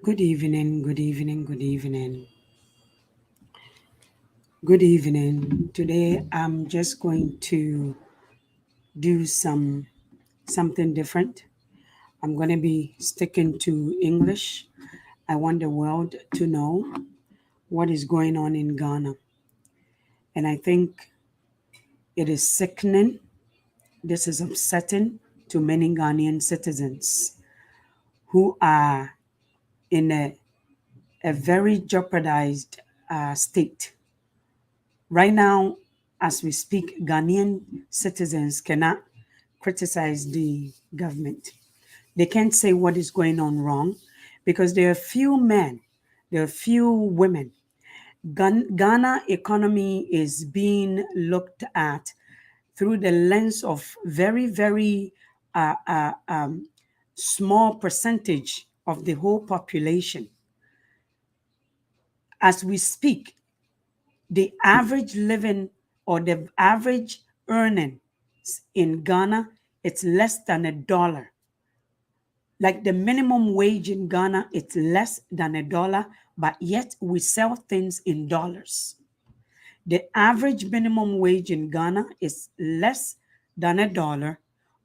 Good evening, good evening, good evening. Good evening. Today I'm just going to do something different. I'm going to be sticking to English. I want the world to know what is going on in Ghana. And I think it is sickening. This is upsetting to many Ghanaian citizens who are in a very jeopardized state. Right now, as we speak, Ghanaian citizens cannot criticize the government. They can't say what is going on wrong because there are few men, there are few women. Ghana economy is being looked at through the lens of very small percentage of the whole population. As we speak, the average living or the average earning in Ghana, it's less than $1. Like the minimum wage in Ghana, it's less than $1, but yet we sell things in dollars. The average minimum wage in Ghana is less than $1,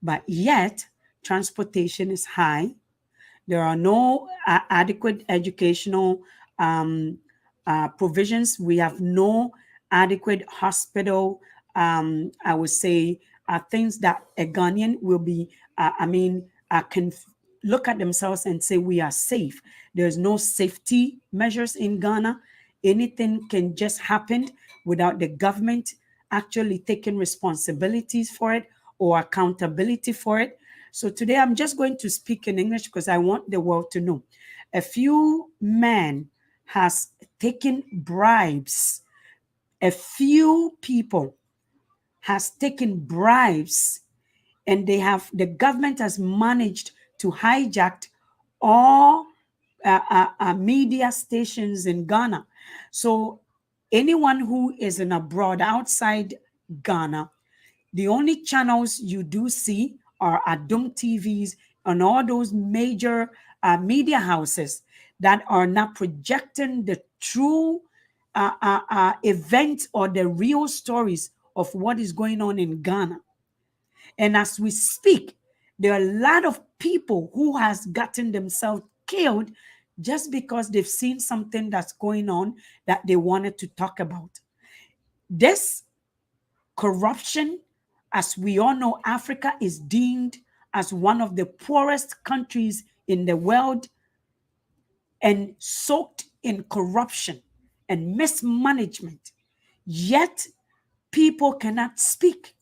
but yet transportation is high. There are no adequate educational provisions. We have no adequate hospital. I would say things that a Ghanaian will be, can look at themselves and say we are safe. There's no safety measures in Ghana. Anything can just happen without the government actually taking responsibilities for it or accountability for it. So today I'm just going to speak in English because I want the world to know. A few men has taken bribes. A few people has taken bribes, and the government has managed to hijack all media stations in Ghana. So anyone who is in abroad outside Ghana, the only channels you do see are Adom TVs and all those major media houses that are not projecting the true events or the real stories of what is going on in Ghana. And as we speak, there are a lot of people who has gotten themselves killed just because they've seen something that's going on that they wanted to talk about. This corruption, as we all know, Africa is deemed as one of the poorest countries in the world and soaked in corruption and mismanagement. Yet people cannot speak.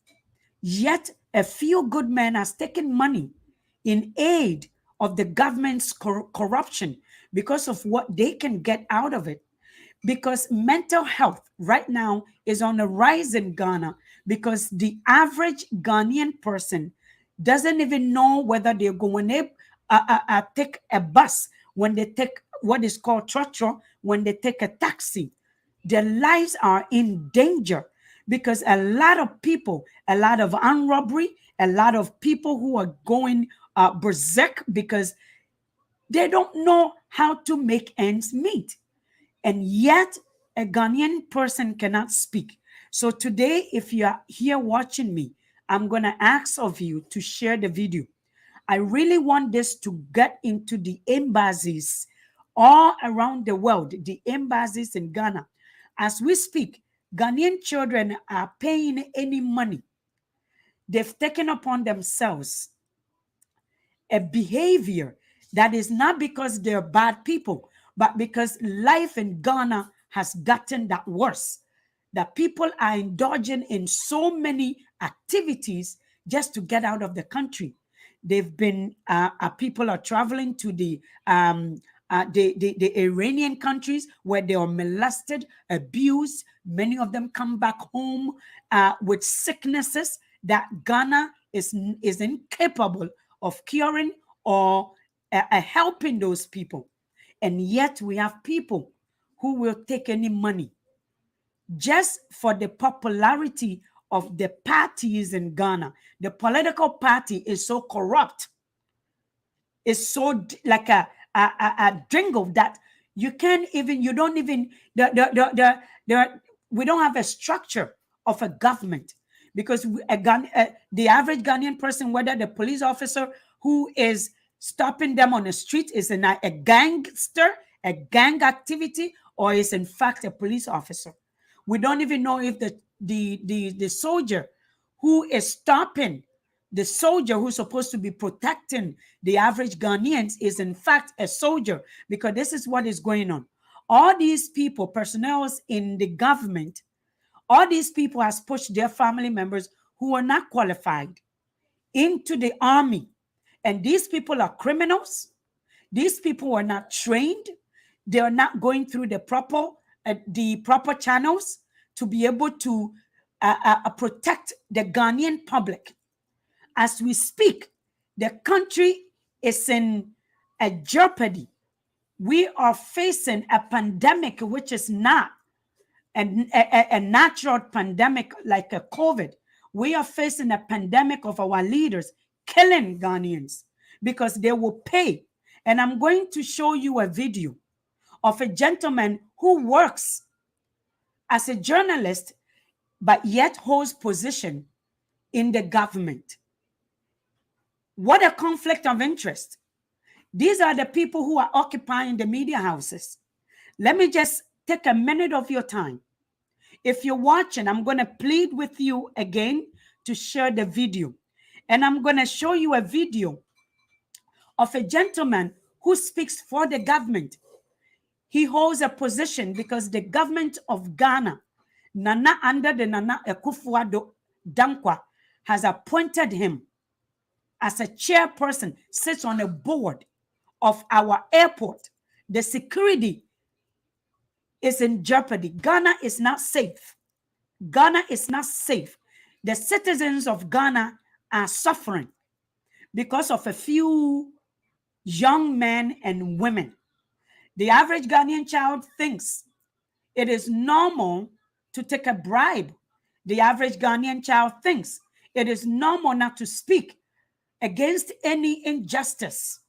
Yet a few good men has taken money in aid of the government's corruption because of what they can get out of it. Because mental health right now is on the rise in Ghana because the average Ghanaian person doesn't even know whether they're going to take a bus, when they take what is called trotro, when they take a taxi. Their lives are in danger because a lot of people, a lot of armed robbery, a lot of people who are going berserk because they don't know how to make ends meet. And yet a Ghanaian person cannot speak. So today, if you are here watching me, I'm going to ask of you to share the video. I really want this to get into the embassies all around the world, the embassies in Ghana. As we speak, Ghanaian children are paying any money. They've taken upon themselves a behavior that is not because they're bad people, but because life in Ghana has gotten that worse. That people are indulging in so many activities just to get out of the country. They've been, people are traveling to the Iranian countries where they are molested, abused. Many of them come back home with sicknesses that Ghana is incapable of curing or helping those people. And yet we have people who will take any money just for the popularity of the parties in Ghana. The political party is so corrupt. It's so like a jingle that you can't even, you don't even, we don't have a structure of a government, because the average Ghanaian person, whether the police officer who is stopping them on the street is a gangster, a gang activity, or is in fact a police officer. We don't even know if the soldier who is stopping the soldier who's supposed to be protecting the average Ghanaians is in fact a soldier, because this is what is going on. All these people, personnel in the government, all these people has pushed their family members who are not qualified into the army. And these people are criminals. These people are not trained. They are not going through the proper channels to be able to protect the Ghanaian public. As we speak, the country is in a jeopardy. We are facing a pandemic, which is not a natural pandemic like a COVID. We are facing a pandemic of our leaders killing Ghanaians because they will pay. And I'm going to show you a video of a gentleman who works as a journalist, but yet holds position in the government. What a conflict of interest. These are the people who are occupying the media houses. Let me just take a minute of your time. If you're watching, I'm going to plead with you again to share the video. And I'm going to show you a video of a gentleman who speaks for the government. He holds a position because the government of Ghana, under the Nana Akufo-Addo Dankwa, has appointed him as a chairperson, sits on a board of our airport. The security is in jeopardy. Ghana is not safe. Ghana is not safe. The citizens of Ghana are suffering because of a few young men and women. The average Ghanaian child thinks it is normal to take a bribe. The average Ghanaian child thinks it is normal not to speak against any injustice,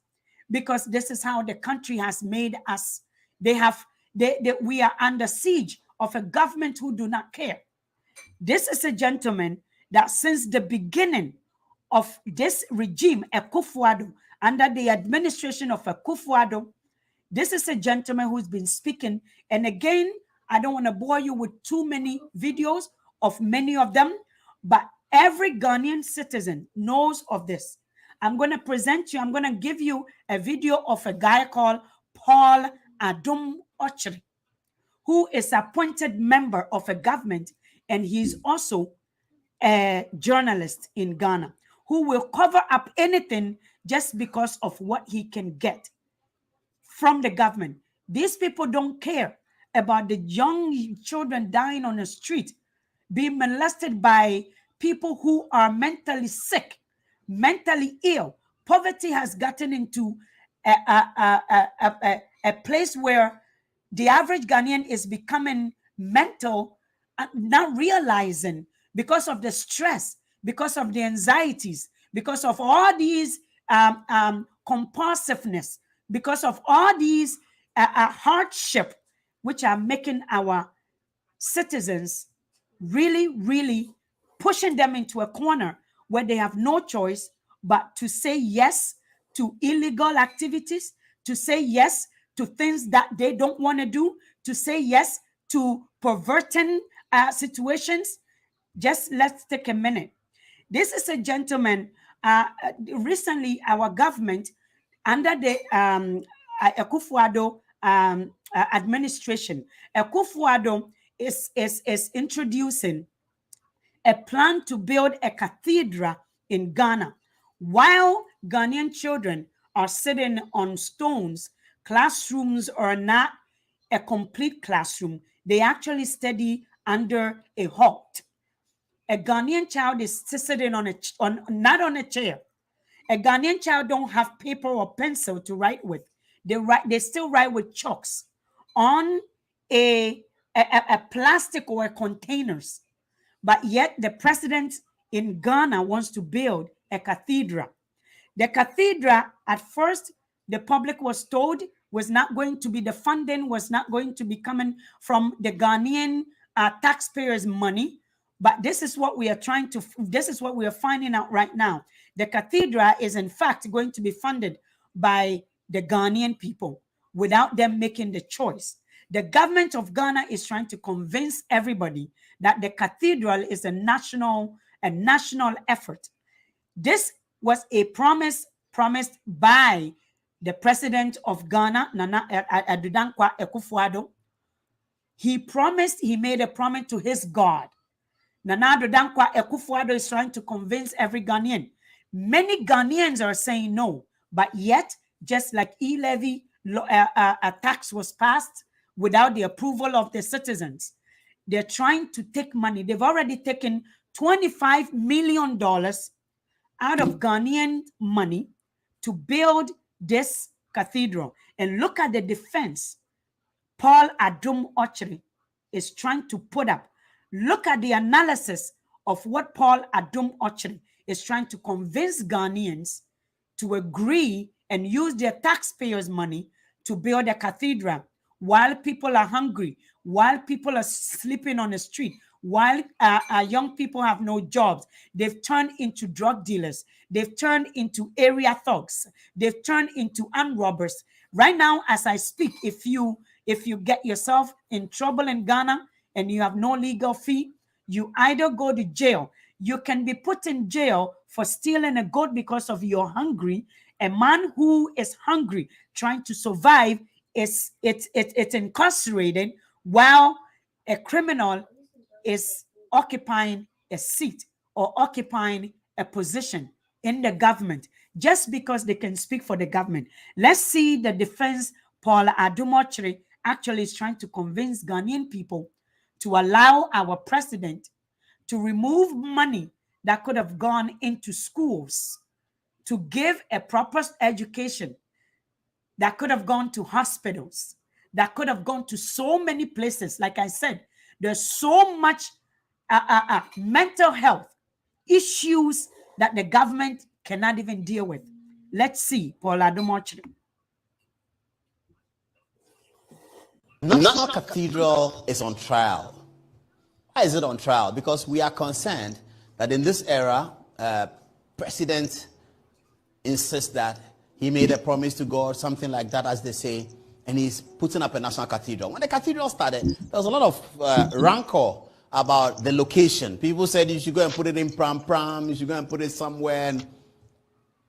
because this is how the country has made us. We are under siege of a government who do not care. This is a gentleman that since the beginning of this regime, Akufo-Addo, under the administration of Akufo-Addo, this is a gentleman who's been speaking. And again, I don't want to bore you with too many videos of many of them, but every Ghanaian citizen knows of this. I'm going to give you a video of a guy called Paul Adom Otchery, who is appointed member of a government, and he's also a journalist in Ghana, who will cover up anything just because of what he can get from the government. These people don't care about the young children dying on the street, being molested by people who are mentally sick, mentally ill. Poverty has gotten into a place where the average Ghanaian is becoming mental, not realizing, because of the stress, because of the anxieties, because of all these compulsiveness, because of all these hardship, which are making our citizens really pushing them into a corner where they have no choice but to say yes to illegal activities, to say yes to things that they don't want to do, to say yes to perverting situations. Just let's take a minute. This is a gentleman. Recently, our government, under the Akufo-Addo administration, Akufo-Addo is introducing a plan to build a cathedral in Ghana. While Ghanaian children are sitting on stones, classrooms are not a complete classroom. They actually study under a hut. A Ghanaian child is sitting not on a chair. A Ghanaian child don't have paper or pencil to write with. They still write with chalks on a plastic or a containers. But yet the president in Ghana wants to build a cathedral. The cathedral at first the public was told was not going to be, the funding was not going to be coming from the Ghanaian taxpayers' money. But this is what we are this is what we are finding out right now. The cathedral is in fact going to be funded by the Ghanaian people without them making the choice. The government of Ghana is trying to convince everybody that the cathedral is a national effort. This was a promise promised by the president of Ghana, Nana Addo Akufo-Addo. He made a promise to his God. Nana Addo Akufo-Addo is trying to convince every Ghanaian. Many Ghanaians are saying no, but yet, just like e-levy, a tax was passed without the approval of the citizens. They're trying to take money. They've already taken $25 million out of Ghanaian money to build this cathedral. And look at the defense Paul Adom Otchery is trying to put up. Look at the analysis of what Paul Adom Otchery is trying to convince Ghanaians to agree and use their taxpayers' money to build a cathedral while people are hungry, while people are sleeping on the street, while young people have no jobs. They've turned into drug dealers. They've turned into area thugs. They've turned into armed robbers. Right now, as I speak, if you get yourself in trouble in Ghana and you have no legal fee, you either go to jail. You can be put in jail for stealing a goat because of you're hungry. A man who is hungry, trying to survive, it's incarcerated, while a criminal is occupying a seat or occupying a position in the government just because they can speak for the government. Let's see the defense Paul Adom Otchery actually is trying to convince Ghanaian people to allow our president to remove money that could have gone into schools to give a proper education, that could have gone to hospitals, that could have gone to so many places. Like I said, there's so much mental health issues that the government cannot even deal with. Let's see, Paul Adom Otchery. National Cathedral is on trial. Why is it on trial? Because we are concerned that in this era, President insists that he made a promise to God, something like that, as they say, and he's putting up a national cathedral. When the cathedral started, there was a lot of rancor about the location. People said you should go and put it in Pram Pram, you should go and put it somewhere. And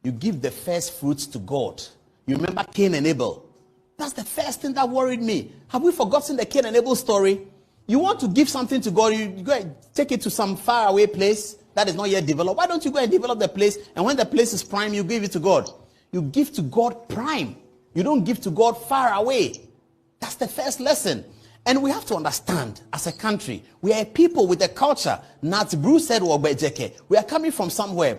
you give the first fruits to God. You remember Cain and Abel? That's the first thing that worried me. Have we forgotten the Cain and Abel story? You want to give something to God, you go and take it to some faraway place that is not yet developed. Why don't you go and develop the place, and when the place is prime, you give it to God? You give to God prime. You don't give to God far away. That's the first lesson. And we have to understand, as a country, we are a people with a culture. Nat Bruce said, we are coming from somewhere.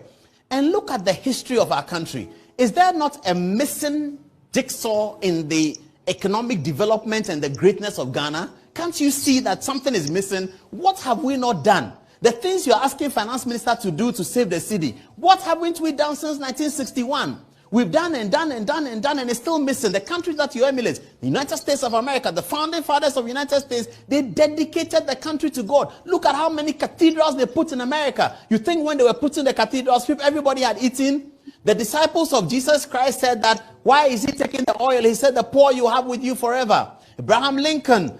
And look at the history of our country. Is there not a missing jigsaw in the economic development and the greatness of Ghana? Can't you see that something is missing? What have we not done? The things you're asking finance minister to do to save the city, what haven't we done since 1961? We've done and done and done and done, and it's still missing. The country that you emulate, the United States of America, the founding fathers of the United States, they dedicated the country to God. Look at how many cathedrals they put in America. You think when they were putting the cathedrals, everybody had eaten? The disciples of Jesus Christ said that, why is he taking the oil? He said, the poor you have with you forever. Abraham Lincoln.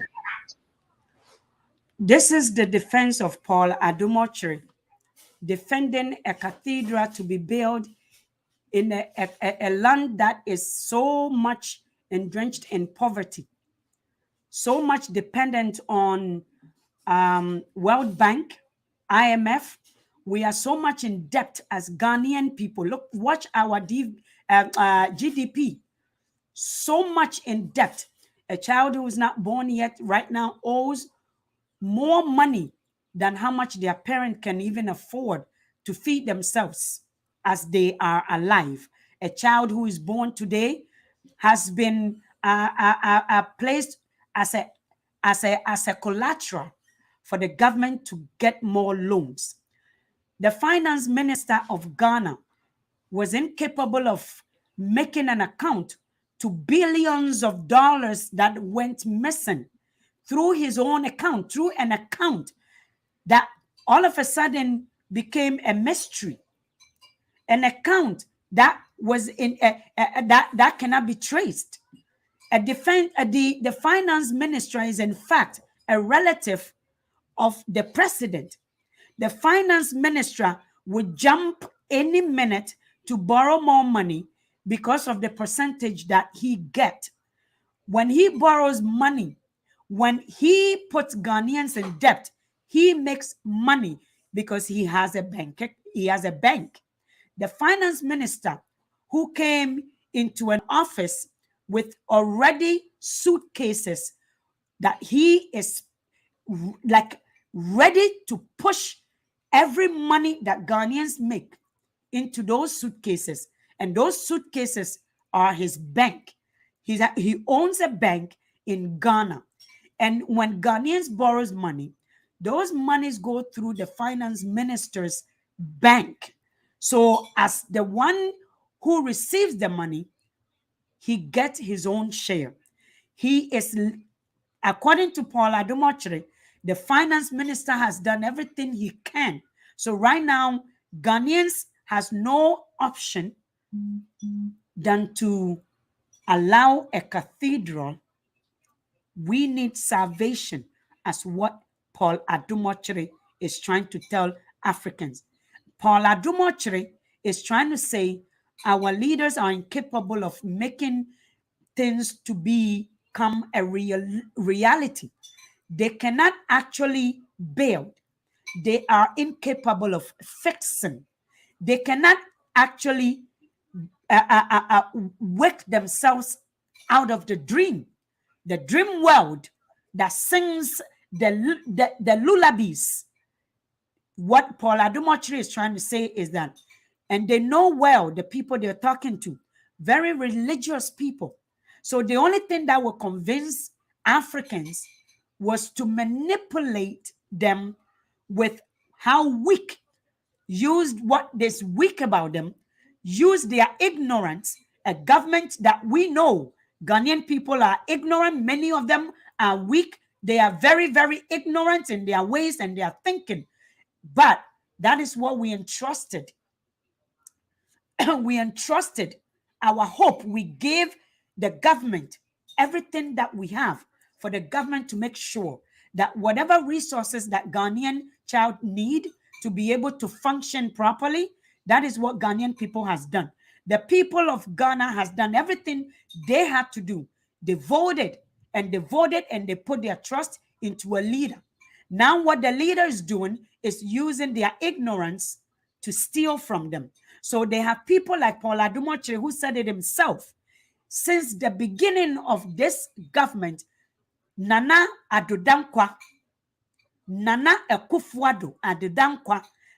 This is the defense of Paul Adom Otchery, defending a cathedral to be built in a land that is so much entrenched in poverty, so much dependent on World Bank, IMF. We are so much in debt as Ghanaian people. Look, watch our GDP. So much in debt. A child who is not born yet right now owes more money than how much their parent can even afford to feed themselves as they are alive. A child who is born today has been placed as a collateral for the government to get more loans. The finance minister of Ghana was incapable of making an account to billions of dollars that went missing through his own account, through an account that all of a sudden became a mystery, an account that was in that cannot be traced. The finance minister is in fact a relative of the president. The finance minister would jump any minute to borrow more money because of the percentage that he get. When he borrows money, when he puts Ghanaians in debt, he makes money because he has a bank. He has a bank. The finance minister who came into an office with already suitcases that he is like ready to push every money that Ghanaians make into those suitcases. And those suitcases are his bank. He owns a bank in Ghana. And when Ghanaians borrows money, those monies go through the finance minister's bank. So as the one who receives the money, he gets his own share. He is, according to Paul Adom Otchery, the finance minister has done everything he can. So right now, Ghanaians has no option than to allow a cathedral. We need salvation, as what Paul Adom Otchery is trying to tell Africans. Paul Adom Otchery is trying to say our leaders are incapable of making things to become a reality. They cannot actually build. They are incapable of fixing. They cannot actually wake themselves out of the dream world that sings the lullabies. What Paul Adom Otchery is trying to say is that, and they know well the people they're talking to, very religious people. So the only thing that will convince Africans was to manipulate them with how weak, used what is weak about them, use their ignorance, a government that we know Ghanaian people are ignorant. Many of them are weak. They are very, very ignorant in their ways and their thinking. But that is what we entrusted. We entrusted our hope. We gave the government everything that we have for the government to make sure that whatever resources that Ghanaian child need to be able to function properly, that is what Ghanaian people has done. The people of Ghana has done everything they had to do. They voted and they put their trust into a leader. Now what the leader is doing is using their ignorance to steal from them. So they have people like Paul Adom Otchery, who said it himself. Since the beginning of this government, Nana Addo Dankwa,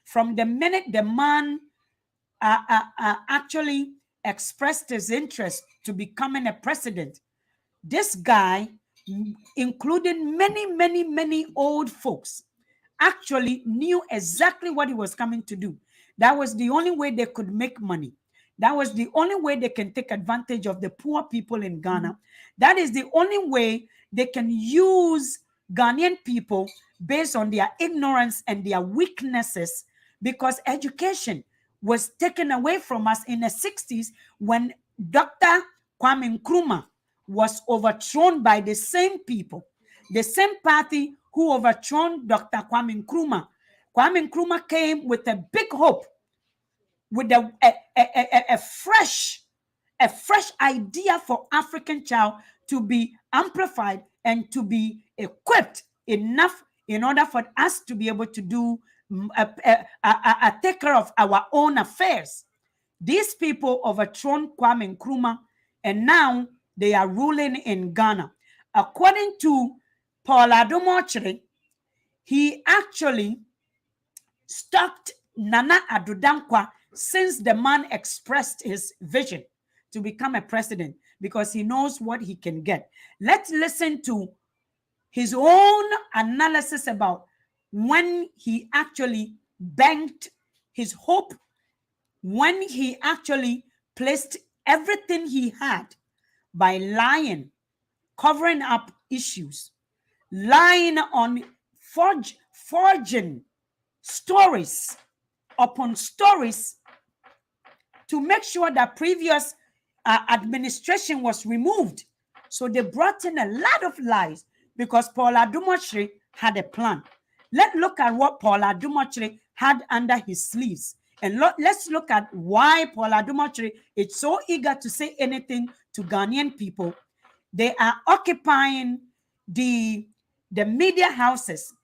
from the minute the man actually expressed his interest to becoming a president, this guy, including many old folks, actually knew exactly what he was coming to do. That was the only way they could make money. That was the only way they can take advantage of the poor people in Ghana. That is the only way they can use Ghanaian people based on their ignorance and their weaknesses, because education was taken away from us in the 60s when Dr. Kwame Nkrumah was overthrown by the same people, the same party who overthrown Dr. Kwame Nkrumah. Kwame Nkrumah came with a big hope, with a fresh idea for African child to be amplified and to be equipped enough in order for us to be able to do take care of our own affairs. These people overthrown Kwame Nkrumah, and now they are ruling in Ghana. According to Paul Adom Otchery, he actually stopped Nana Addo Dankwa since the man expressed his vision to become a president, because he knows what he can get. Let's listen to his own analysis about when he actually banked his hope, when he actually placed everything he had by lying, covering up issues, lying on forging stories upon stories to make sure that previous administration was removed. So they brought in a lot of lies because Paul Adom Otchery had a plan. Let's look at what Paul Adom Otchery had under his sleeves. And let's look at why Paul Adom Otchery is so eager to say anything to Ghanaian people. They are occupying the media houses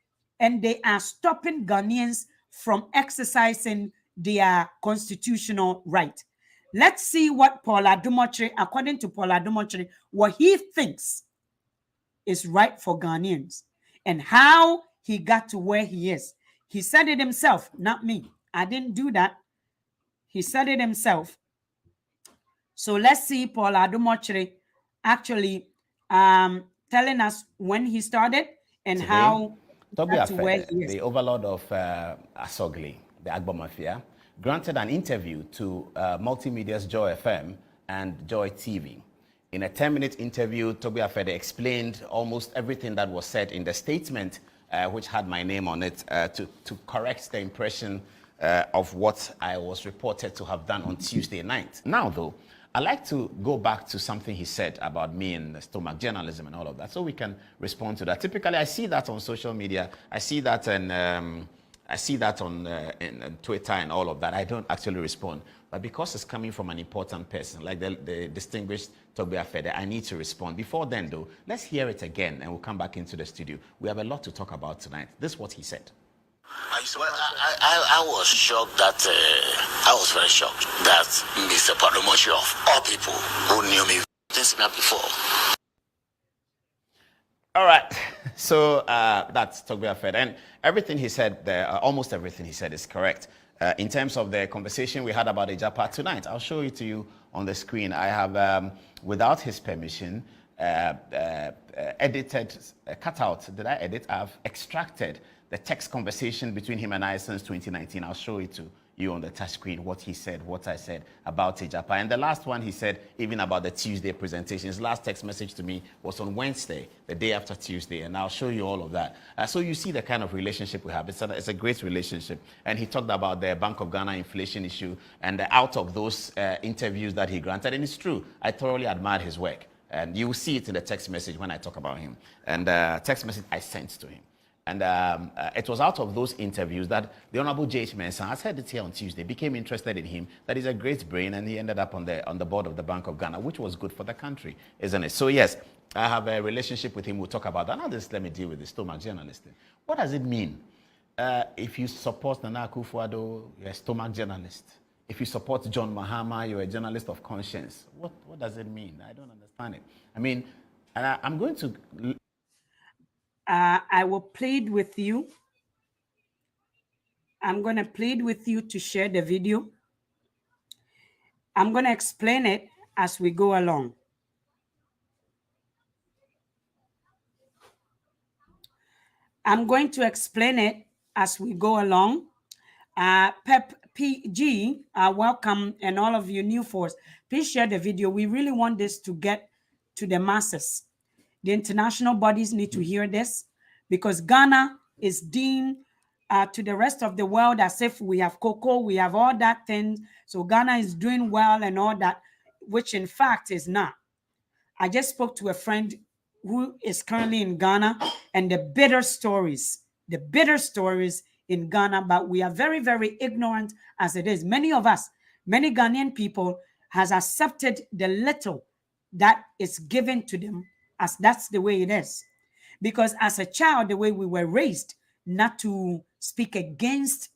and they are stopping Ghanaians from exercising their constitutional right. Let's see what Paul Adom Otchery, according to Paul Adom Otchery, what he thinks is right for Ghanaians and how he got to where he is. He said it himself, not me. I didn't do that. He said it himself. So let's see Paul Adom Otchery actually telling us when he started and Today, how Toby to where Afede, he is. the overlord of Asogli, the Agbo Mafia, granted an interview to Multimedia's Joy FM and Joy TV. In a 10-minute interview, Toby Afede explained almost everything that was said in the statement, which had my name on it, to correct the impression of what I was reported to have done on Tuesday night. Now, though, I'd like to go back to something he said about me and stomach journalism and all of that, so we can respond to that. Typically, I see that on social media. I see that on in Twitter and all of that. I don't actually respond, but because it's coming from an important person like the distinguished Toby Afede, I need to respond. Before then, though, let's hear it again, and we'll come back into the studio. We have a lot to talk about tonight. This is what he said. Well, I was shocked that I was very shocked that Mr. Adom Otchery of all people who knew me before. All right, so that's Toby Afede, and everything he said there, almost everything he said is correct. In terms of the conversation we had about Ejapa tonight, I'll show it to you on the screen. I have, without his permission, edited, cut out. Did I edit? I've extracted the text conversation between him and I since 2019. I'll show it to you on the touch screen, what he said, what I said about Ejapa. And the last one he said, even about the Tuesday presentation, his last text message to me was on Wednesday, the day after Tuesday, and I'll show you all of that. So you see the kind of relationship we have. It's a great relationship. And he talked about the Bank of Ghana inflation issue, and out of those interviews that he granted, and it's true, I thoroughly admired his work. And you will see it in the text message when I talk about him. And text message I sent to him. And it was out of those interviews that the Honorable J.H. Mensah, I said it here on Tuesday, became interested in him, that he's a great brain, and he ended up on the board of the Bank of Ghana, which was good for the country, isn't it? So yes, I have a relationship with him. We'll talk about that. Now just let me deal with the stomach journalist. What does it mean? If you support Nana Akufo-Addo, you're a stomach journalist. If you support John Mahama, you're a journalist of conscience. What does it mean? I don't understand it. I mean, and I'm going to... I will plead with you. I'm going to plead with you to share the video. I'm going to explain it as we go along. I'm going to explain it as we go along. Pep PG, welcome, and all of you new force. Please share the video. We really want this to get to the masses. The international bodies need to hear this because Ghana is deemed to the rest of the world as if we have cocoa, we have all that things. So Ghana is doing well and all that, which in fact is not. I just spoke to a friend who is currently in Ghana, and the bitter stories in Ghana, but we are very, very ignorant as it is. Many of us, many Ghanaian people has accepted the little that is given to them as that's the way it is. Because as a child, the way we were raised, not to speak against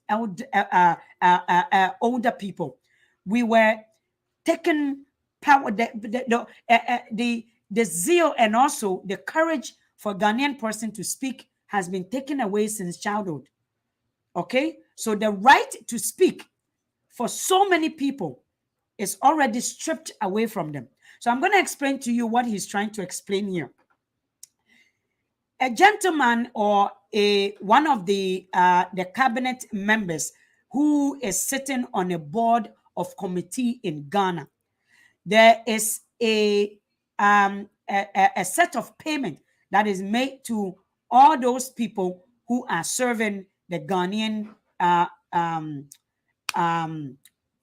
older people, we were taken power, the zeal and also the courage for Ghanaian person to speak has been taken away since childhood. Okay, so the right to speak for so many people is already stripped away from them. So I'm going to explain to you what he's trying to explain here. A gentleman or one of the cabinet members who is sitting on a board of committee in Ghana, there is a a set of payment that is made to all those people who are serving the Ghanaian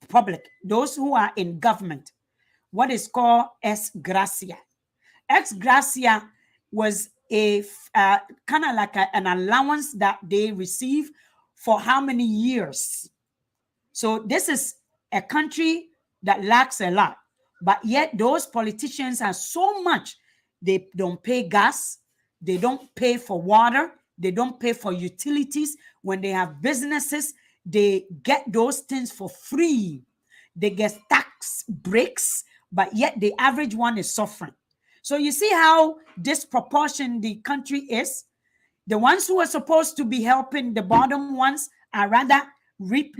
public, those who are in government, what is called ex gratia. Ex gratia was a kind of like an allowance that they receive for how many years. So this is a country that lacks a lot, but yet those politicians are so much. They don't pay gas, they don't pay for water, they don't pay for utilities. When they have businesses, they get those things for free. They get tax breaks, but yet the average one is suffering. So you see how disproportionate the country is. The ones who are supposed to be helping the bottom ones are rather ripping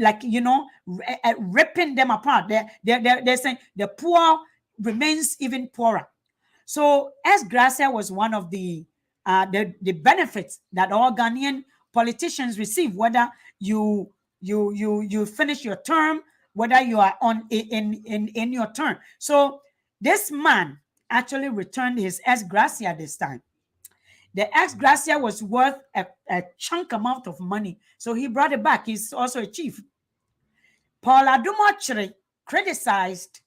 them apart. They're saying the poor remains even poorer. So ex gratia was one of the benefits that all Ghanaian politicians receive, whether you finish your term, whether you are on in your term. So this man actually returned his ex gratia this time. The ex gratia was worth a chunk amount of money, so he brought it back. He's also a chief. Paul Adom Otchery criticized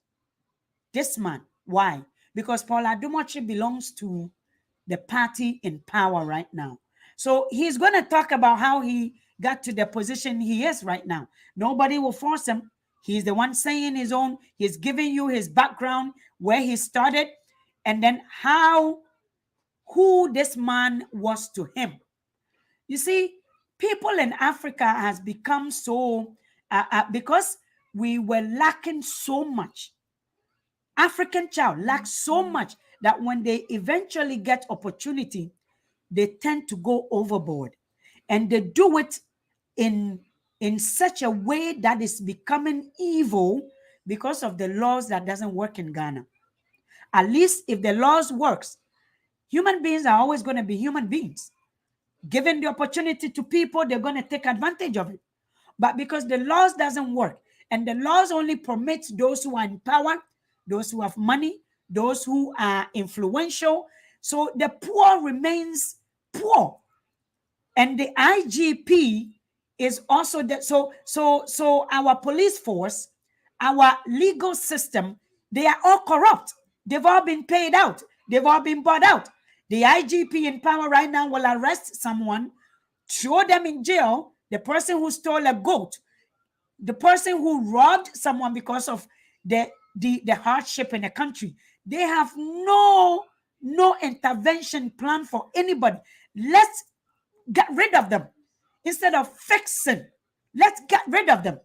this man. Why? Because Paul Adom Otchery belongs to the party in power right now. So he's going to talk about how he got to the position he is right now. Nobody will force him. He's the one saying his own. He's giving you his background, where he started, and then who this man was to him. You see, people in Africa has become so, because we were lacking so much. African child lacks so much that when they eventually get opportunity, they tend to go overboard. And they do it in such a way that is becoming evil because of the laws that doesn't work in Ghana. At least if the laws works, human beings are always going to be human beings. Given the opportunity to people, they're going to take advantage of it. But because the laws doesn't work, and the laws only permit those who are in power, those who have money, those who are influential, so the poor remains poor. And the IGP is also that. So our police force, our legal system, they are all corrupt. They've all been paid out. They've all been bought out. The IGP in power right now will arrest someone, throw them in jail. The person who stole a goat, the person who robbed someone because of the hardship in the country. They have no intervention plan for anybody. Let's get rid of them instead of fixing. Let's get rid of them.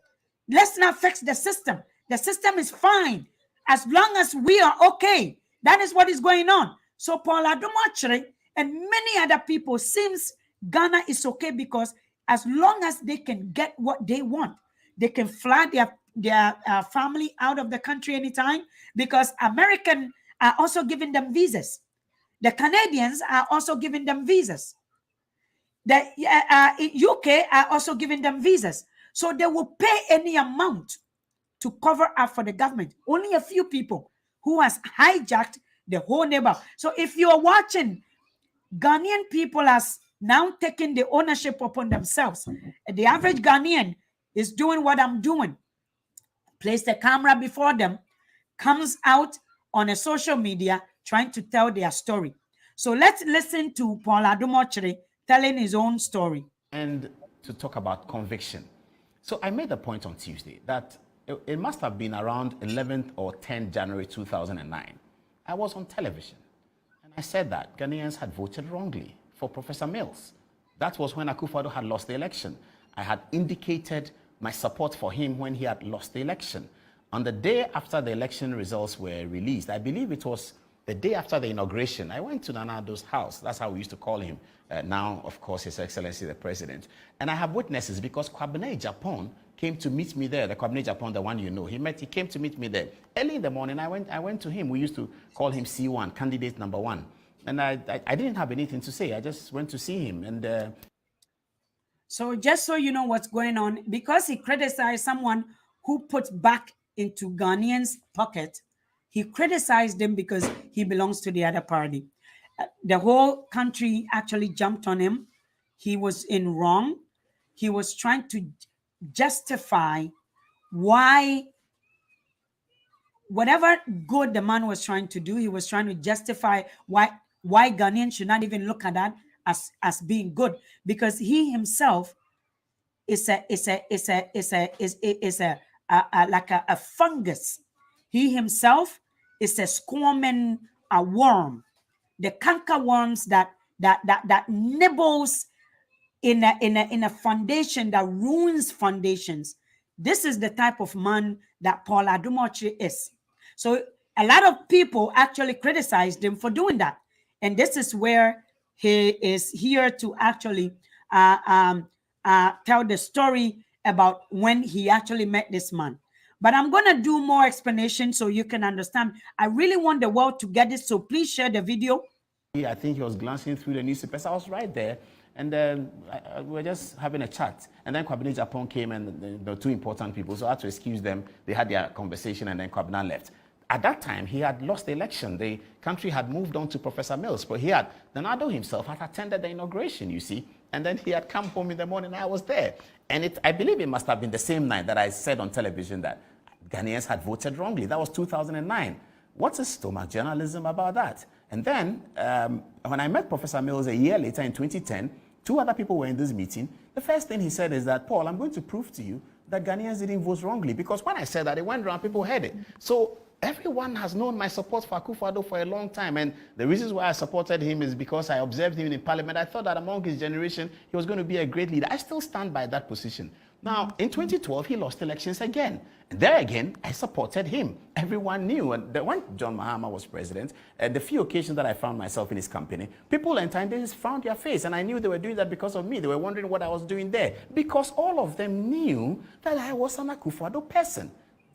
Let's not fix the system. The system is fine as long as we are okay. That is what is going on. So Paul Adom Otchery and many other people seems Ghana is okay because as long as they can get what they want, they can fly their family out of the country anytime, because Americans are also giving them visas. The Canadians are also giving them visas. The UK are also giving them visas. So they will pay any amount to cover up for the government. Only a few people who has hijacked the whole neighborhood. So if you're watching, Ghanaian people has now taken the ownership upon themselves. The average Ghanaian is doing what I'm doing. Place the camera before them, comes out on a social media trying to tell their story. So let's listen to Paul Adom Otchery telling his own story. And to talk about conviction. So I made a point on Tuesday that it must have been around 11th or 10th January 2009. I was on television and I said that Ghanaians had voted wrongly for Professor Mills. That was when Akufo-Addo had lost the election. I had indicated my support for him when he had lost the election. On the day after the election results were released, I believe it was the day after the inauguration, I went to Nana Addo's house. That's how we used to call him. Now, of course, His Excellency the President. And I have witnesses because Kwabena Japan came to meet me there. The Kwabena Japan, the one you know, he came to meet me there. Early in the morning, I went to him. We used to call him C1, candidate number 1. And I didn't have anything to say. I just went to see him. And so just so you know what's going on, because he criticized someone who put back into Ghanaians' pocket, he criticized him because he belongs to the other party. The whole country actually jumped on him. He was in wrong. He was trying to justify why whatever good the man was trying to do, he was trying to justify why Ghanaians should not even look at that as being good, because he himself is like a fungus. He himself is a squirming a worm, the canker worms that nibbles in a foundation that ruins foundations. This is the type of man that Paul Adom Otchery is. So a lot of people actually criticized him for doing that. And this is where he is here to actually tell the story about when he actually met this man. But I'm going to do more explanation so you can understand. I really want the world to get it. So please share the video. I think he was glancing through the newspapers. I was right there. And we were just having a chat. And then Kwabena Japan came, and the two important people, so I had to excuse them. They had their conversation, and then Kwabena left. At that time, he had lost the election. The country had moved on to Professor Mills, but Donado himself had attended the inauguration, you see. And then he had come home in the morning, and I was there. And I believe it must have been the same night that I said on television that Ghanaians had voted wrongly. That was 2009. What's a stomach journalism about that? And then when I met Professor Mills a year later in 2010, two other people were in this meeting. The first thing he said is that, Paul, I'm going to prove to you that Ghanaians didn't vote wrongly, because when I said that, it went around, people heard it. So everyone has known my support for Akufo-Addo for a long time, and the reasons why I supported him is because I observed him in Parliament. I thought that among his generation, he was going to be a great leader. I still stand by that position. Now, in 2012, he lost elections again. And there again, I supported him. Everyone knew. And when John Mahama was president, the few occasions that I found myself in his company, people entirely they just frowned their face. And I knew they were doing that because of me. They were wondering what I was doing there. Because all of them knew that I was an Akufo-Addo person.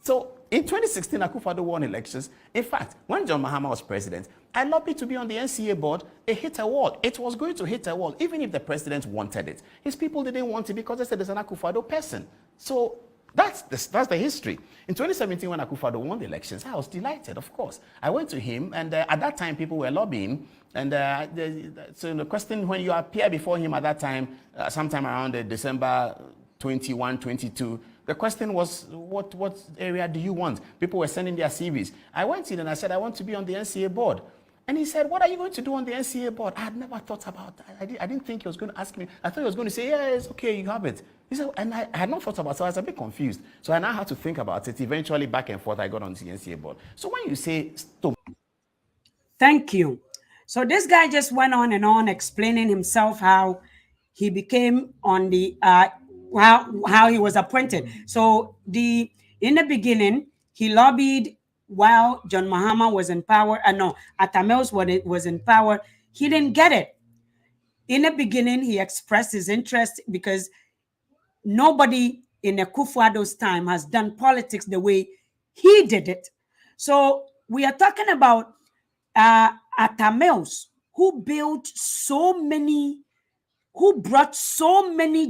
So in 2016, Akufo-Addo won elections. In fact, when John Mahama was president, I lobbied to be on the NCA board. It hit a wall. It was going to hit a wall, even if the president wanted it. His people didn't want it because they said there's an Akufo-Addo person. So that's the history. In 2017, when Akufo-Addo won the elections, I was delighted, of course. I went to him, and at that time, people were lobbying. And so the question, when you appear before him at that time, sometime around December 21, 22, the question was, what area do you want? People were sending their CVs. I went in and I said, I want to be on the NCA board. And he said, what are you going to do on the NCA board? I had never thought about that. I didn't think he was going to ask me. I thought he was going to say, yeah, it's okay, you have it. He said, and I had not thought about it, so I was a bit confused. So I now had to think about it. Eventually, back and forth, I got on the NCA board. So when you say stop. Thank you. So this guy just went on and on explaining himself, how he became on the how he was appointed. So in the beginning, he lobbied while John Mahama was in power. No, Atta Mills was in power. He didn't get it. In the beginning, he expressed his interest because nobody in Akufo-Addo's time has done politics the way he did it. So we are talking about Atta Mills, who brought so many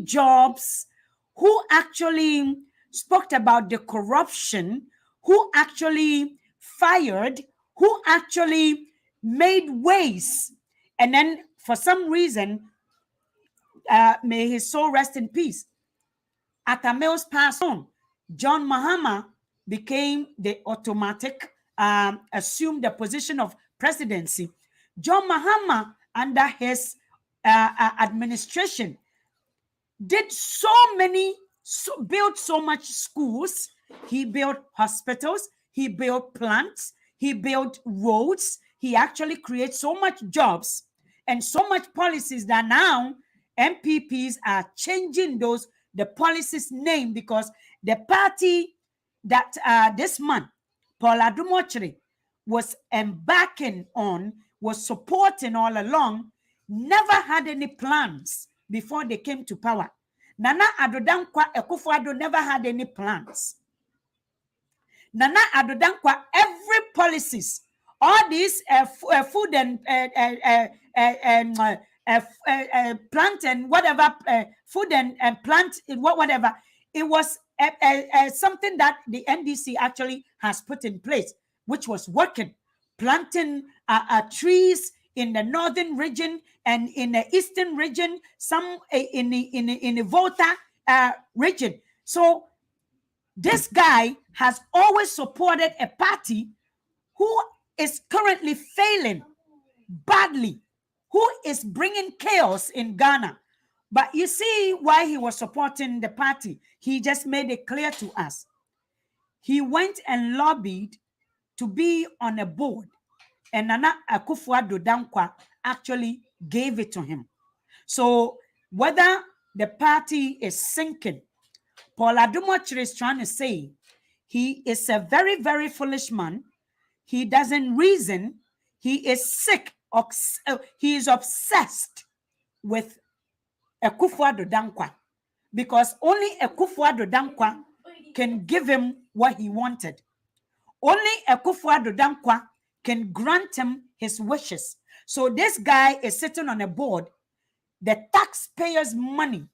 jobs, who actually spoke about the corruption, who actually fired, who actually made ways. And then for some reason, may his soul rest in peace, Atta Mills passed on. John Mahama became the automatic, assumed the position of presidency. John Mahama, under his administration, did built so much schools. He built hospitals. He built plants. He built roads. He actually created so much jobs and so much policies that now MPPs are changing the policies name, because the party that this man, Paul Adom Otchery, was embarking on, was supporting all along, never had any plans before they came to power. Nana Addo Dankwa Akufo-Addo never had any plans. Nana Addo Dankwa, every policies, all these food and plant and whatever, food and plant, whatever, it was something that the NDC actually has put in place. which was working, planting trees in the northern region and in the eastern region, some in the Volta region. So this guy has always supported a party who is currently failing badly, who is bringing chaos in Ghana. But you see why he was supporting the party. He just made it clear to us. He went and lobbied to be on a board, and Nana Akufo-Addo Dankwa actually gave it to him. So whether the party is sinking, Paul Adom Otchery is trying to say he is a very, very foolish man. He doesn't reason. He is sick. He is obsessed with Akufo-Addo Dankwa, because only Akufo-Addo Dankwa can give him what he wanted. Only Akufo-Addo Dankwa can grant him his wishes. So this guy is sitting on a board, the taxpayers' money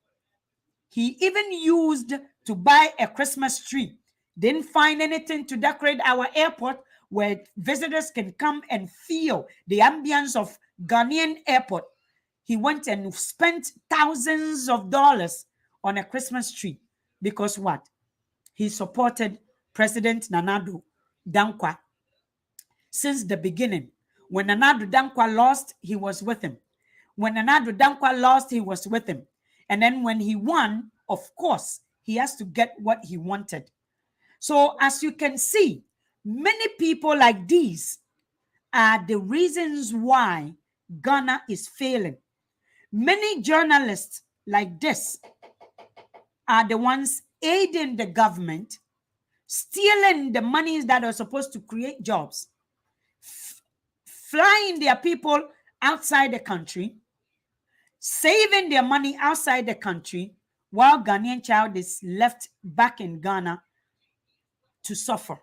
he even used to buy a Christmas tree. Didn't find anything to decorate our airport where visitors can come and feel the ambience of Ghanaian airport. He went and spent thousands of dollars on a Christmas tree because what? He supported President Nana Addo Dankwa since the beginning. When Nana Addo Dankwa lost, he was with him. When Nana Addo Dankwa lost, he was with him. And then when he won, of course, he has to get what he wanted. So as you can see, many people like these are the reasons why Ghana is failing. Many journalists like this are the ones aiding the government, stealing the monies that are supposed to create jobs, flying their people outside the country, saving their money outside the country, while Ghanaian child is left back in Ghana to suffer.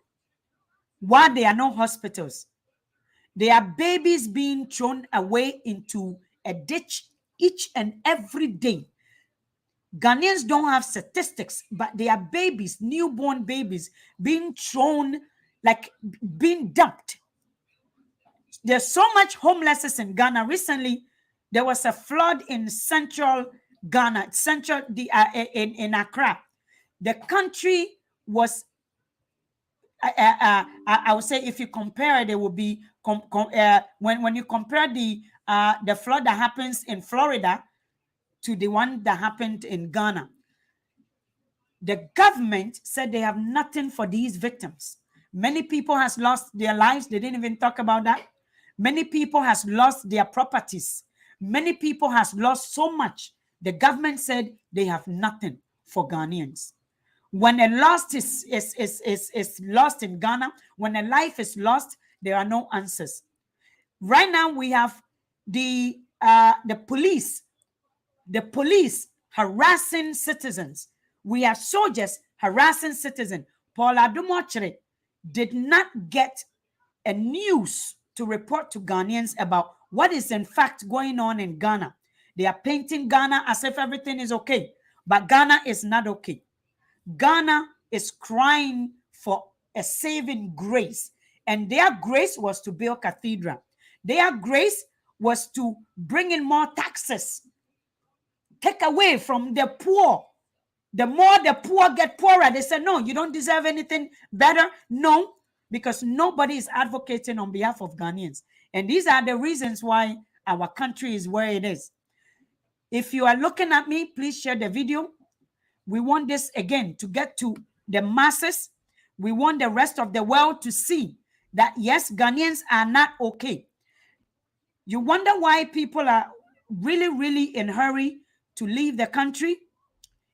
While there are no hospitals, there are babies being thrown away into a ditch each and every day. Ghanaians don't have statistics, but there are babies, newborn babies, being thrown, like being dumped. There's so much homelessness in Ghana. Recently, there was a flood in central Ghana, in Accra. The country was, I would say, if you compare it, it will be when you compare the flood that happens in Florida to the one that happened in Ghana. The government said they have nothing for these victims. Many people has lost their lives. They didn't even talk about that. Many people has lost their properties. Many people has lost so much. The government said they have nothing for Ghanaians. When a loss is lost in Ghana, when a life is lost, there are no answers. Right now, we have the police harassing citizens. We have soldiers harassing citizens. Paul Adom Otchery did not get a news to report to Ghanaians about what is in fact going on in Ghana. They are painting Ghana as if everything is okay, but Ghana is not okay. Ghana is crying for a saving grace, and their grace was to build cathedral. Their grace was to bring in more taxes, take away from the poor. The more the poor get poorer, they say, no, you don't deserve anything better. No, because nobody is advocating on behalf of Ghanaians. And these are the reasons why our country is where it is. If you are looking at me, please share the video. We want this again to get to the masses. We want the rest of the world to see that, yes, Ghanaians are not okay. You wonder why people are really, really in a hurry to leave the country.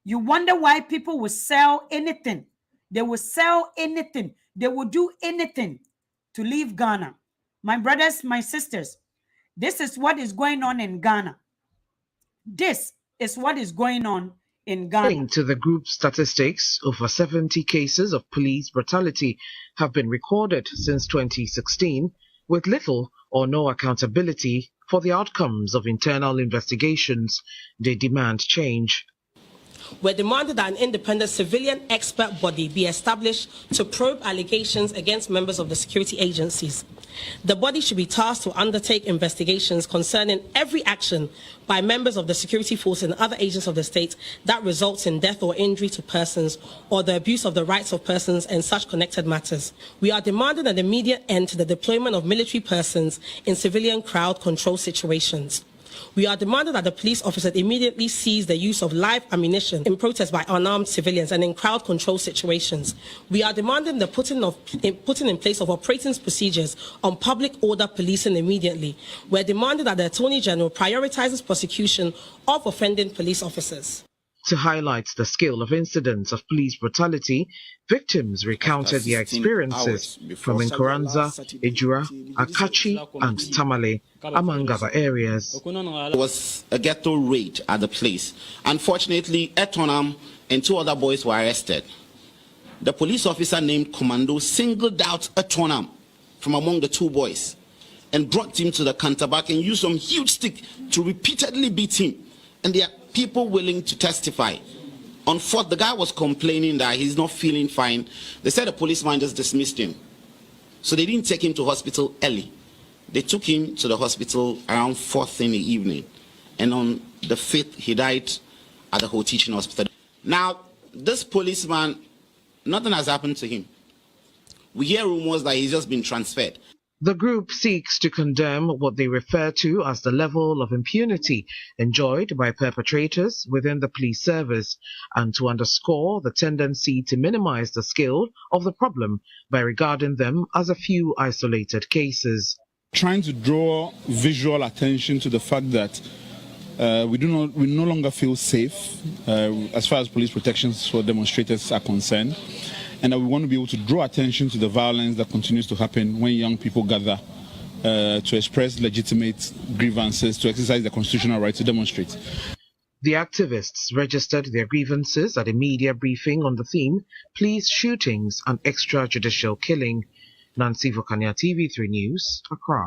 You wonder why people will sell anything. They will sell anything. They will do anything to leave Ghana. My brothers, my sisters, this is what is going on in Ghana. This is what is going on in Ghana. According to the group's statistics, over 70 cases of police brutality have been recorded since 2016, with little or no accountability for the outcomes of internal investigations. They demand change. We're demanding that an independent civilian expert body be established to probe allegations against members of the security agencies. The body should be tasked to undertake investigations concerning every action by members of the security force and other agents of the state that results in death or injury to persons or the abuse of the rights of persons and such connected matters. We are demanding an immediate end to the deployment of military persons in civilian crowd control situations. We are demanding that the police officers immediately cease the use of live ammunition in protest by unarmed civilians and in crowd control situations. We are demanding the putting in place of operating procedures on public order policing immediately. We're demanding that the Attorney General prioritizes prosecution of offending police officers. To highlight the scale of incidents of police brutality, victims recounted their experiences from Nkoranza, Ejura, Akachi, and Tamale, among other areas. It was a ghetto raid at the place. Unfortunately, Etonam and 2 other boys were arrested. The police officer named Commando singled out Etonam from among the 2 boys and brought him to the counterback and used some huge stick to repeatedly beat him. And there are people willing to testify. On 4th, the guy was complaining that he's not feeling fine. They said the policeman just dismissed him. So they didn't take him to hospital early. They took him to the hospital around 4th in the evening. And on the 5th, he died at the whole teaching hospital. Now, this policeman, nothing has happened to him. We hear rumors that he's just been transferred. The group seeks to condemn what they refer to as the level of impunity enjoyed by perpetrators within the police service and to underscore the tendency to minimize the scale of the problem by regarding them as a few isolated cases. Trying to draw visual attention to the fact that we no longer feel safe as far as police protections for demonstrators are concerned, and that we want to be able to draw attention to the violence that continues to happen when young people gather to express legitimate grievances, to exercise their constitutional right to demonstrate. The activists registered their grievances at a media briefing on the theme, Police Shootings and Extrajudicial Killing. Nancy Vokania, TV3 News, Accra.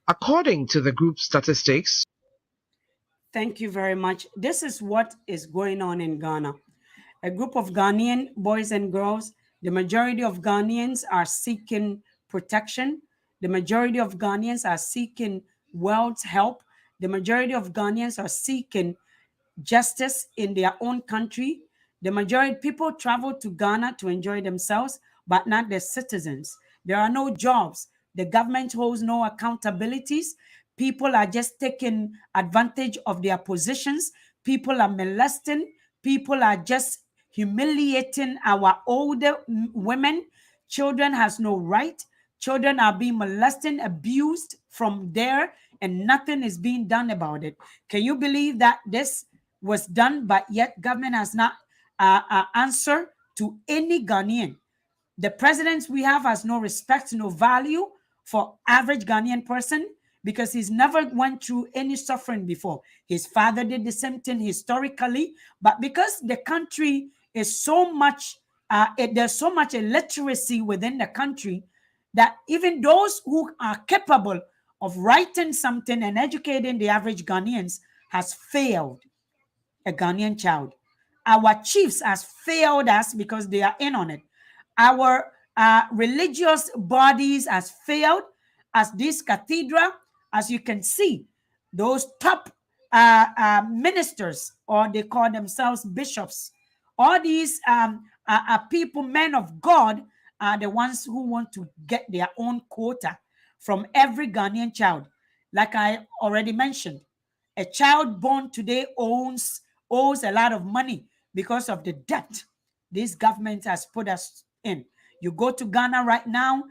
According to the group's statistics, thank you very much. This is what is going on in Ghana. A group of Ghanaian boys and girls, the majority of Ghanaians are seeking protection. The majority of Ghanaians are seeking world's help. The majority of Ghanaians are seeking justice in their own country. The majority of people travel to Ghana to enjoy themselves, but not their citizens. There are no jobs. The government holds no accountabilities. People are just taking advantage of their positions. People are molesting. People are just humiliating our older women. Children has no right. Children are being molested, abused from there, and nothing is being done about it. Can you believe that this was done, but yet government has not answered to any Ghanaian? The presidents we have has no respect, no value for average Ghanaian person because he's never went through any suffering before. His father did the same thing historically, but because the country is so much, there's so much illiteracy within the country that even those who are capable of writing something and educating the average Ghanaians has failed a Ghanaian child. Our chiefs has failed us because they are in on it. Our religious bodies has failed as this cathedral, as you can see, those top ministers, or they call themselves bishops, all these people, men of God, are the ones who want to get their own quota from every Ghanaian child. Like I already mentioned, a child born today owes a lot of money because of the debt this government has put us in. You go to Ghana right now,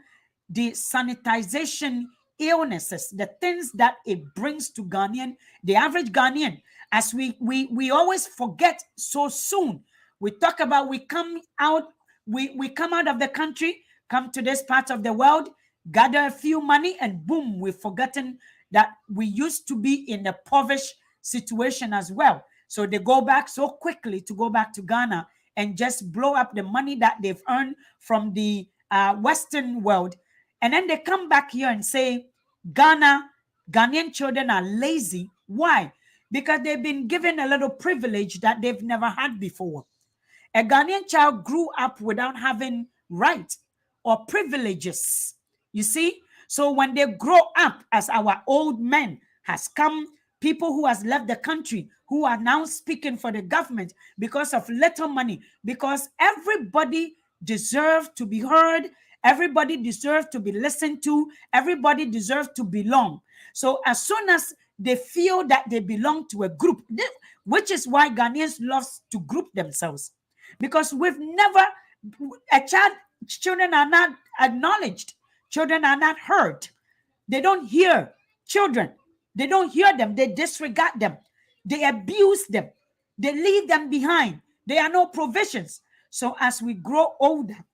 the sanitization illnesses, the things that it brings to Ghanaian, the average Ghanaian, as we always forget so soon. We talk about we come out of the country, come to this part of the world, gather a few money, and boom, we've forgotten that we used to be in a impoverished situation as well. So they go back so quickly to go back to Ghana and just blow up the money that they've earned from the Western world. And then they come back here and say, Ghanaian children are lazy. Why? because they've been given a little privilege that they've never had before. A Ghanaian child grew up without having rights or privileges. You see? So when they grow up, as our old men has come, people who has left the country, who are now speaking for the government because of little money, because everybody deserves to be heard, everybody deserves to be listened to, everybody deserves to belong. So as soon as they feel that they belong to a group, which is why Ghanaians love to group themselves, because we've never, children are not acknowledged, children are not heard, they don't hear children, they don't hear them, they disregard them, they abuse them, they leave them behind, there are no provisions. So as we grow older,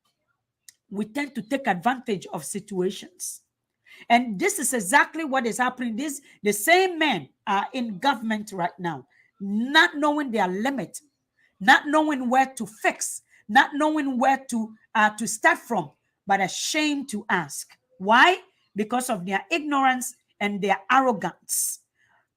we tend to take advantage of situations. And this is exactly what is happening. The same men are in government right now, not knowing their limit, not knowing where to fix, not knowing where to start from, but ashamed to ask. Why? Because of their ignorance and their arrogance.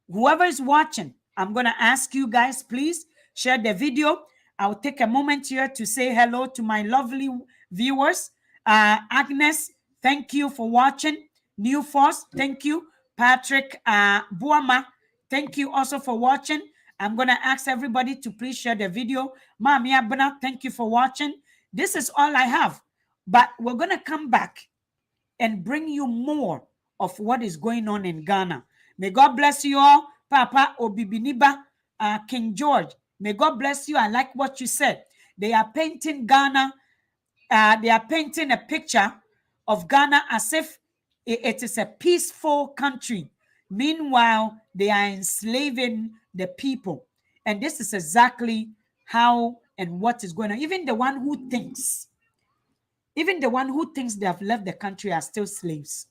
Whoever is watching, I'm going to ask you guys, please share the video. I'll take a moment here to say hello to my lovely viewers. Agnes, thank you for watching. New Force, thank you. Patrick Buama, thank you also for watching. I'm going to ask everybody to please share the video. Mami Abuna, thank you for watching. This is all I have. But we're going to come back and bring you more of what is going on in Ghana. May God bless you all. Papa Obibiniba, King George, may God bless you. I like what you said. They are painting Ghana. They are painting a picture of Ghana as if it is a peaceful country. Meanwhile, they are enslaving the people. And this is exactly how and what is going on. Even the one who thinks they have left the country are still slaves.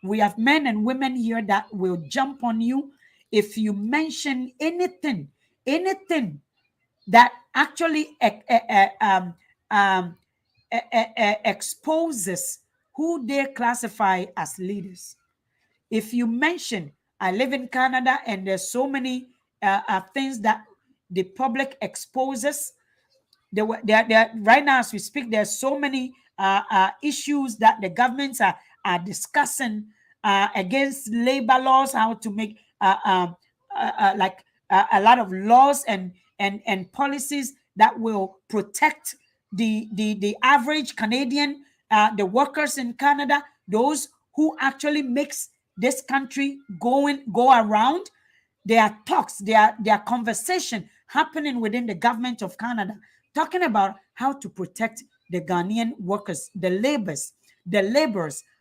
We have men and women here that will jump on you if you mention anything that actually exposes who they classify as leaders. If you mention, I live in Canada and there's so many things that the public exposes. There, right now, as we speak, there's so many issues that the governments are discussing against labor laws, how to make a lot of laws and policies that will protect the average Canadian, the workers in Canada, those who actually makes this country go around. There are talks, there are conversation happening within the government of Canada, talking about how to protect the Ghanaian workers, the laborers,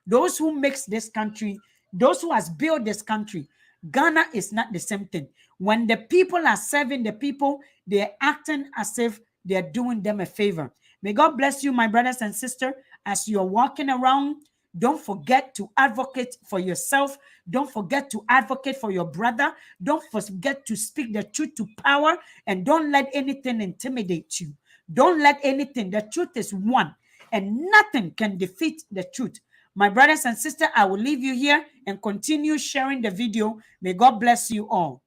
those who makes this country, those who has built this country. Ghana is not the same thing. When the people are serving the people, they're acting as if they're doing them a favor. May God bless you, my brothers and sisters, as you're walking around. Don't forget to advocate for yourself. Don't forget to advocate for your brother. Don't forget to speak the truth to power, and don't let anything intimidate you. Don't let anything. The truth is one, and nothing can defeat the truth. My brothers and sisters, I will leave you here and continue sharing the video. May God bless you all.